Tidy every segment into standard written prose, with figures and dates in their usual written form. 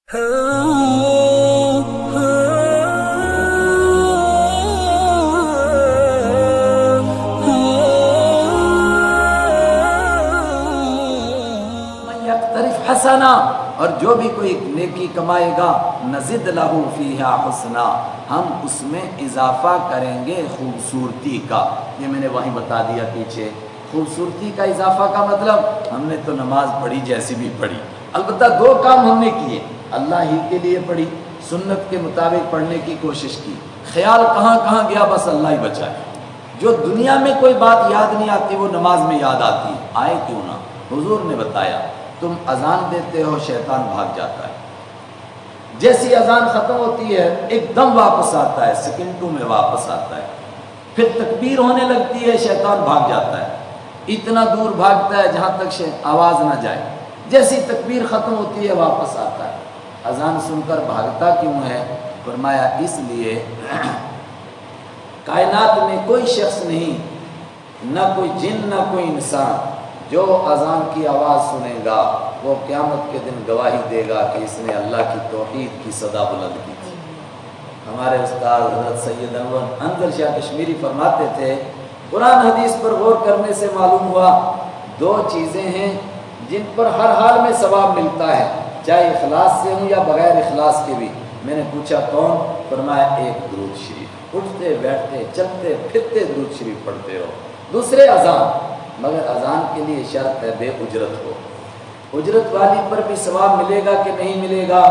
حسنا، اور جو بھی کوئی نیکی کمائے گا نزد لہو فیہا حسنا، ہم اس میں اضافہ کریں گے خوبصورتی کا۔ یہ میں نے وہیں بتا دیا پیچھے، خوبصورتی کا اضافہ کا مطلب ہم نے تو نماز پڑھی جیسی بھی پڑھی، البتہ دو کام ہم نے کیے، اللہ ہی کے لیے پڑھی، سنت کے مطابق پڑھنے کی کوشش کی، خیال کہاں کہاں گیا بس اللہ ہی بچائے، جو دنیا میں کوئی بات یاد نہیں آتی وہ نماز میں یاد آتی ہے، آئے کیوں نہ۔ حضور نے بتایا تم اذان دیتے ہو شیطان بھاگ جاتا ہے، جیسی اذان ختم ہوتی ہے ایک دم واپس آتا ہے، سیکنڈوں میں واپس آتا ہے، پھر تکبیر ہونے لگتی ہے شیطان بھاگ جاتا ہے، اتنا دور بھاگتا ہے جہاں تک آواز نہ جائے، جیسی تکبیر ختم ہوتی ہے واپس آتا ہے۔ اذان سن کر بھاگتا کیوں ہے؟ فرمایا اس لیے کائنات میں کوئی شخص نہیں، نہ کوئی جن نہ کوئی انسان، جو اذان کی آواز سنے گا وہ قیامت کے دن گواہی دے گا کہ اس نے اللہ کی توحید کی صدا بلند کی تھی۔ ہمارے استاد حضرت سید انور شاہ کشمیری فرماتے تھے قرآن حدیث پر غور کرنے سے معلوم ہوا دو چیزیں ہیں جن پر ہر حال میں ثواب ملتا ہے، چاہے اخلاص سے ہوں یا بغیر اخلاص کے بھی۔ میں نے پوچھا کون؟ فرمایا ایک درود شریف، اٹھتے بیٹھتے چلتے پھرتے درود شریف پڑھتے ہو، دوسرے اذان، مگر اذان کے لیے شرط ہے بے اجرت ہو۔ اجرت والی پر بھی ثواب ملے گا کہ نہیں ملے گا؟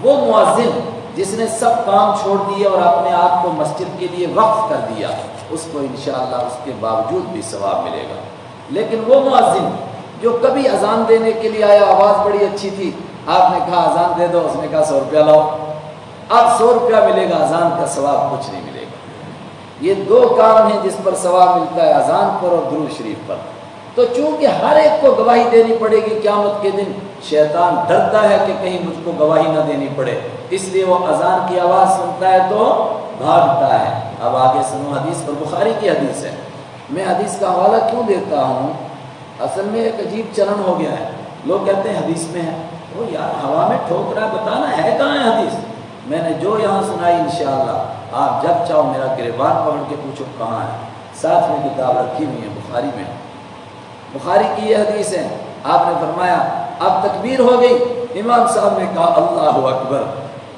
وہ مؤذن جس نے سب کام چھوڑ دیے اور اپنے آپ کو مسجد کے لیے وقف کر دیا، اس کو انشاءاللہ اس کے باوجود بھی ثواب ملے گا۔ لیکن وہ مؤذن جو کبھی اذان دینے کے لیے آیا، آواز بڑی اچھی تھی، آپ نے کہا اذان دے دو، اس نے کہا 100 روپیہ لاؤ، اب 100 روپیہ ملے گا، اذان کا ثواب کچھ نہیں ملے گا۔ یہ دو کام ہیں جس پر ثواب ملتا ہے، اذان پر اور درود شریف پر۔ تو چونکہ ہر ایک کو گواہی دینی پڑے گی قیامت کے دن، شیطان ڈرتا ہے کہ کہیں مجھ کو گواہی نہ دینی پڑے، اس لیے وہ اذان کی آواز سنتا ہے تو بھاگتا ہے۔ اب آگے سنو حدیث پر، بخاری کی حدیث ہے۔ میں حدیث کا حوالہ کیوں دیتا ہوں؟ اصل میں ایک عجیب چلن ہو گیا ہے، لوگ کہتے ہیں حدیث میں ہے، وہ یار ہوا میں ٹھوک رہا ہے، بتانا ہے کہاں ہے حدیث؟ میں نے جو یہاں سنائی انشاءاللہ آپ جب چاہو میرا گریبان پکڑ کے پوچھو کہاں ہے، ساتھ میں کتاب رکھی ہوئی ہے، بخاری میں، بخاری کی یہ حدیث ہے۔ آپ نے فرمایا اب تکبیر ہو گئی، امام صاحب نے کہا اللہ اکبر،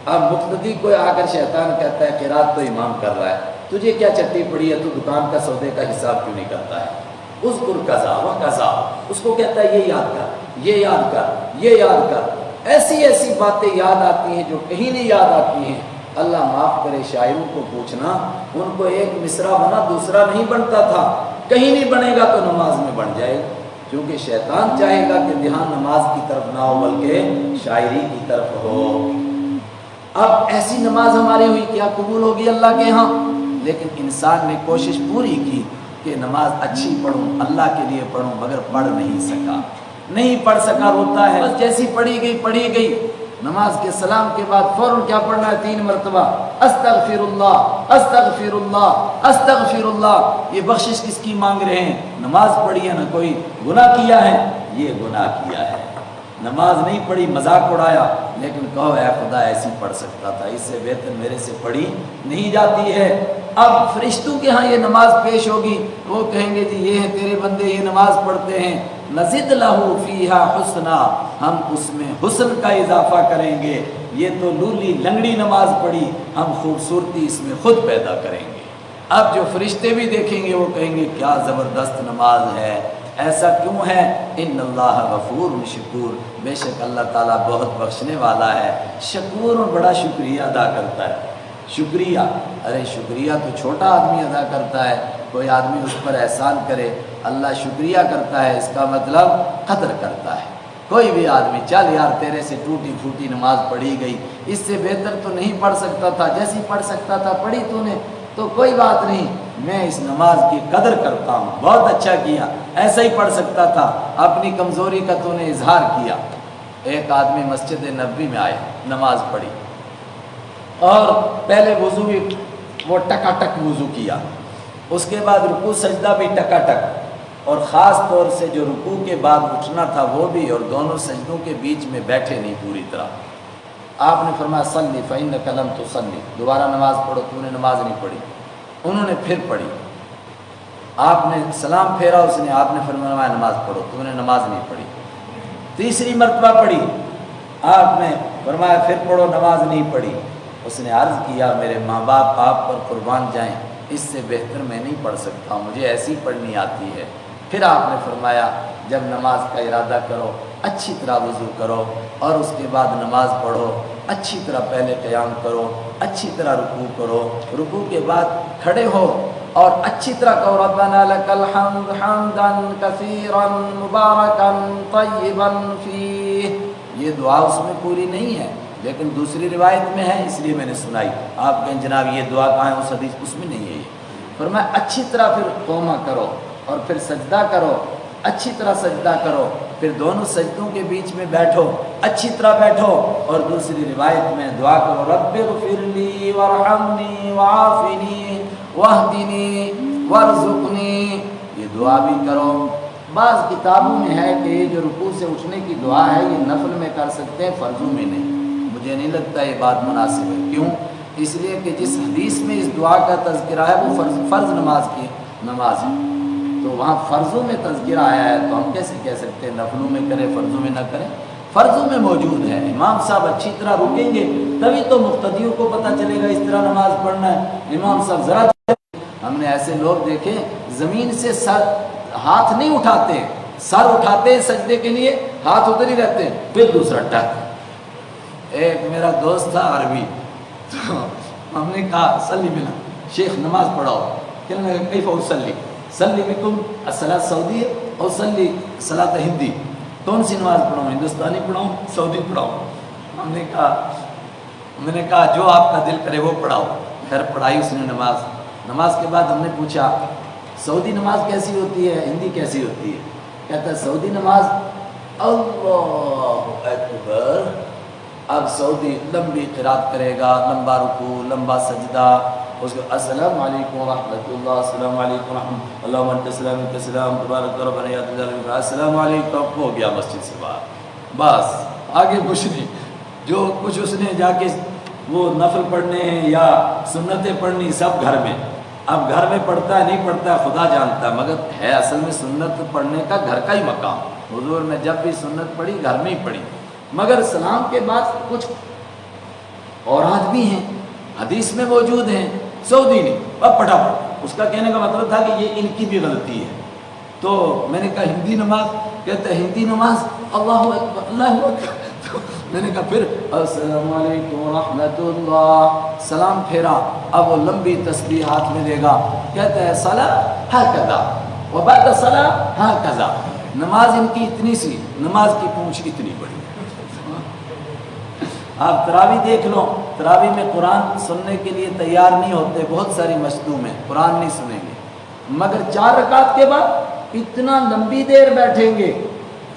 اب مقتدی کو آ کر شیطان کہتا ہے قرات تو امام کر رہا ہے، تجھے کیا چٹی پڑی ہے، تو دکان کا سودے کا حساب کیوں نہیں کرتا ہے؟ اذکر قضا و قضا، اس کو کہتا ہے یہ یاد کر، یہ یاد کر، یہ یاد کر، ایسی ایسی باتیں یاد آتی ہیں جو کہیں نہیں یاد آتی ہیں۔ اللہ معاف کرے شاعروں کو پوچھنا، ان کو ایک مصرع بنا دوسرا نہیں بنتا تھا، کہیں نہیں بنے گا تو نماز میں بن جائے گا، کیونکہ شیطان چاہے گا کہ دھیان نماز کی طرف نہ ہو بلکہ شاعری کی طرف ہو۔ اب ایسی نماز ہماری ہوئی کیا قبول ہوگی اللہ کے ہاں؟ لیکن انسان نے کوشش پوری کی کہ نماز اچھی پڑھوں، اللہ کے لیے پڑھوں، مگر پڑھ نہیں سکا، نہیں پڑھ سکا، روتا ہے، بس جیسی پڑھی گئی، نماز کے سلام کے بعد فوراً کیا پڑھنا ہے؟ 3 مرتبہ استغفر اللہ استغفر اللہ استغفر اللہ۔ یہ بخشش کس کی مانگ رہے ہیں؟ نماز پڑھی ہے، نہ کوئی گناہ کیا ہے، یہ گناہ کیا ہے، نماز نہیں پڑھی، مذاق اڑایا، لیکن کہو اے خدا ایسی پڑھ سکتا تھا، اس سے بہتر میرے سے پڑھی نہیں جاتی ہے۔ اب فرشتوں کے ہاں یہ نماز پیش ہوگی، وہ کہیں گے جی یہ ہیں تیرے بندے، یہ نماز پڑھتے ہیں، نزد لہو فیہا حسنا، ہم اس میں حسن کا اضافہ کریں گے، یہ تو لولی لنگڑی نماز پڑھی، ہم خوبصورتی اس میں خود پیدا کریں گے۔ اب جو فرشتے بھی دیکھیں گے وہ کہیں گے کیا زبردست نماز ہے، ایسا کیوں ہے؟ ان اللہ غفور شکور، بے شک اللہ تعالیٰ بہت بخشنے والا ہے، شکور، اور بڑا شکریہ ادا کرتا ہے۔ شکریہ، ارے شکریہ تو چھوٹا آدمی ادا کرتا ہے، کوئی آدمی اس پر احسان کرے، اللہ شکریہ کرتا ہے، اس کا مطلب قدر کرتا ہے۔ کوئی بھی آدمی چل یار تیرے سے ٹوٹی پھوٹی نماز پڑھی گئی، اس سے بہتر تو نہیں پڑھ سکتا تھا، جیسی پڑھ سکتا تھا پڑھی تو نے، تو کوئی بات نہیں، میں اس نماز کی قدر کرتا ہوں، بہت اچھا کیا، ایسا ہی پڑھ سکتا تھا، اپنی کمزوری کا تو نے اظہار کیا۔ ایک آدمی مسجد نبوی میں آیا، نماز پڑھی، اور پہلے وضو بھی وہ ٹکا ٹک وضو کیا، اس کے بعد رکوع سجدہ بھی ٹکا ٹک، اور خاص طور سے جو رکوع کے بعد اٹھنا تھا وہ بھی، اور دونوں سجدوں کے بیچ میں بیٹھے نہیں پوری طرح۔ آپ نے فرمایا صلی فإنک لم تصلی، دوبارہ نماز پڑھو، تو نے نماز نہیں پڑھی۔ انہوں نے پھر پڑھی، آپ نے سلام پھیرا، اس نے، آپ نے فرمایا نماز پڑھو، تو نے نماز نہیں پڑھی۔ تیسری مرتبہ پڑھی، آپ نے فرمایا پھر پڑھو، نماز نہیں پڑھی۔ اس نے عرض کیا میرے ماں باپ آپ پر قربان جائیں، اس سے بہتر میں نہیں پڑھ سکتا ہوں، مجھے ایسی پڑھنی آتی ہے۔ پھر آپ نے فرمایا جب نماز کا ارادہ کرو اچھی طرح وضو کرو اور اس کے بعد نماز پڑھو، اچھی طرح پہلے قیام کرو، اچھی طرح رکوع کرو، رکوع کے بعد کھڑے ہو اور اچھی طرح کہو ربنا لک الحمد حمدا کثیرا مبارکا طیبا فیہ۔ یہ دعا اس میں پوری نہیں ہے لیکن دوسری روایت میں ہے، اس لیے میں نے سنائی۔ آپ کہیں جناب یہ دعا کہاں ہے، اس حدیث اس میں نہیں ہے یہ۔ فرمایا اچھی طرح پھر قوما کرو اور پھر سجدہ کرو، اچھی طرح سجدہ کرو، پھر دونوں سجدوں کے بیچ میں بیٹھو، اچھی طرح بیٹھو اور دوسری روایت میں دعا کرو رب اغفر لی وارحمنی وعافنی واہدنی وارزقنی، یہ دعا بھی کرو۔ بعض کتابوں میں ہے کہ یہ جو رکوع سے اٹھنے کی دعا ہے یہ نفل میں کر سکتے ہیں، فرضوں میں نہیں۔ مجھے نہیں لگتا یہ بات مناسب ہے، کیوں؟ اس لیے کہ جس حدیث میں اس دعا کا تذکرہ ہے وہ فرض نماز کی نماز ہے، تو وہاں فرضوں میں تذکرہ آیا ہے، تو ہم کیسے کہہ سکتے ہیں نفلوں میں کریں فرضوں میں نہ کریں؟ فرضوں میں موجود ہے، امام صاحب اچھی طرح رکیں گے تبھی تو مقتدیوں کو پتہ چلے گا اس طرح نماز پڑھنا ہے۔ امام صاحب ذرا، ہم نے ایسے لوگ دیکھے زمین سے سر ہاتھ نہیں اٹھاتے، سر اٹھاتے ہیں سجدے کے لیے، ہاتھ ادھر ہی رہتے ہیں، پھر دوسرا ٹک۔ ایک میرا دوست تھا عربی، تو ہم نے کہا صلی بنا شیخ نماز پڑھاؤ، کہنے لگا کیف اصلی، صلی بکم الصلاۃ سعودی اور صلی صلاۃ ہندی، کون سی نماز پڑھاؤں، ہندوستانی پڑھاؤں سعودی پڑھاؤں؟ میں نے کہا جو آپ کا دل کرے وہ پڑھاؤ۔ خیر پڑھائی اس نے نماز۔ نماز کے بعد ہم نے پوچھا سعودی نماز کیسی ہوتی ہے، ہندی کیسی ہوتی ہے؟ کہتا ہے سعودی نماز اللہ اکبر، اب سعودی لمبی قرات کرے گا، لمبا رکوع، لمبا سجدہ، اس کو السلام علیکم ورحمۃ اللہ، السلام علیکم ورحمۃ اللہ، انت السلام منک السلام تبارک ربنا یا ذا الجلال، السلام علیکم، ہو گیا مسجد سے باہر، بس آگے کچھ نہیں۔ جو کچھ اس نے جا کے وہ نفل پڑھنے ہیں یا سنتیں پڑھنی سب گھر میں، اب گھر میں پڑھتا ہے نہیں پڑھتا ہے خدا جانتا ہے، مگر ہے اصل میں سنت پڑھنے کا گھر کا ہی مقام۔ حضور نے جب بھی سنت پڑھی گھر میں ہی پڑھی، مگر سلام کے بعد کچھ اورات بھی ہیں حدیث میں موجود ہیں، سعودی نہیں، اب پڑھا اس کا کہنے کا مطلب تھا کہ یہ ان کی بھی غلطی ہے۔ تو میں نے کہا ہندی نماز، کہتے ہیں ہندی نماز اللہ اکبر اللہ اکبر، تو میں نے کہا پھر السلام علیکم ورحمۃ اللہ، سلام پھیرا، اب وہ لمبی تسبیح ہاتھ میں لے گا، کہتے ہیں صلاۃ ہکذا وبعد صلاۃ ہکذا، نماز ان کی اتنی سی، نماز کی پونچھ اتنی بڑی۔ آپ تراویح دیکھ لو، تراویح میں قرآن سننے کے لیے تیار نہیں ہوتے، بہت ساری مسجدوں میں قرآن نہیں سنیں گے، مگر 4 رکعت کے بعد اتنا لمبی دیر بیٹھیں گے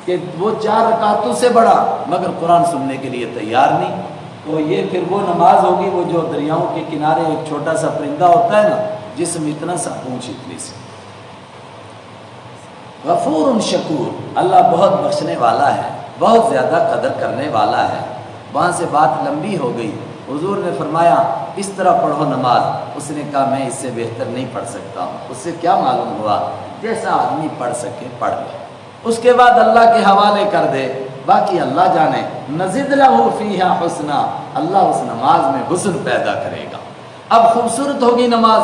کہ وہ 4 رکعتوں سے بڑا، مگر قرآن سننے کے لیے تیار نہیں۔ تو یہ پھر وہ نماز ہوگی وہ جو دریاؤں کے کنارے ایک چھوٹا سا پرندہ ہوتا ہے نا، جسم اتنا سا پونچھ اتنی سی۔ غفور شکور، اللہ بہت بخشنے والا ہے، بہت زیادہ قدر کرنے والا ہے۔ وہاں سے بات لمبی ہو گئی، حضور نے فرمایا اس طرح پڑھو نماز، اس نے کہا میں اس سے بہتر نہیں پڑھ سکتا ہوں۔ اس سے کیا معلوم ہوا، جیسا آدمی پڑھ سکے پڑھ لے، اس کے بعد اللہ کے حوالے کر دے، باقی اللہ جانے۔ نزد لہ فیہا حسنا، اللہ اس نماز میں حسن پیدا کرے گا۔ اب خوبصورت ہوگی نماز،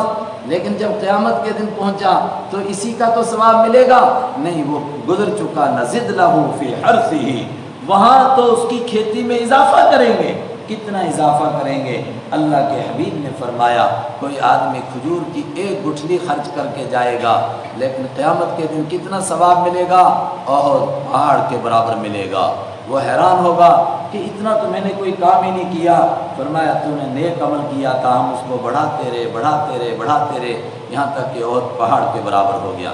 لیکن جب قیامت کے دن پہنچا تو اسی کا تو ثواب ملے گا نہیں، وہ گزر چکا۔ نزد لہ فی حرثہ، وہاں تو اس کی کھیتی میں اضافہ کریں گے۔ کتنا اضافہ کریں گے؟ اللہ کے حبیب نے فرمایا کوئی آدمی کھجور کی 1 گٹھلی خرچ کر کے جائے گا، لیکن قیامت کے دن کتنا ثواب ملے گا؟ اور پہاڑ کے برابر ملے گا۔ وہ حیران ہوگا کہ اتنا تو میں نے کوئی کام ہی نہیں کیا۔ فرمایا تو نے نیک عمل کیا تھا، ہم اس کو بڑھاتے رہے بڑھاتے رہے بڑھاتے رہے، یہاں تک کہ اور پہاڑ کے برابر ہو گیا۔